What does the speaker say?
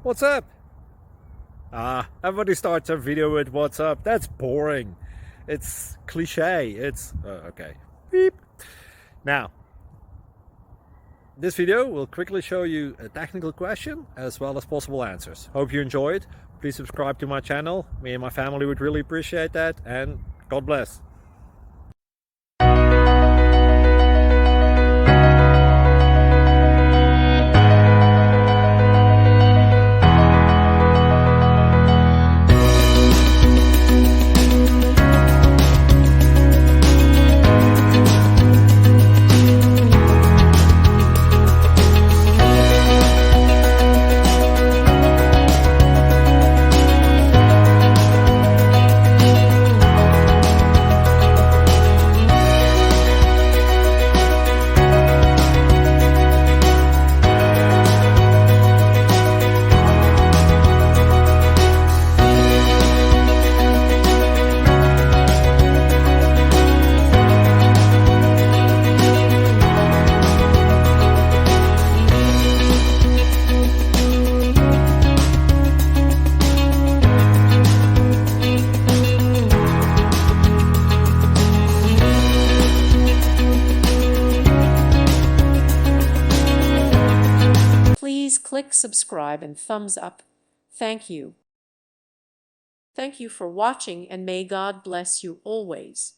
What's up? Everybody starts a video with what's up. That's boring. It's cliche. It's okay. Beep. Now, this video will quickly show you a technical question as well as possible answers. Hope you enjoyed. Please subscribe to my channel. Me and my family would really appreciate that, and God bless. Please click subscribe and thumbs up. Thank you. Thank you for watching, and may God bless you always.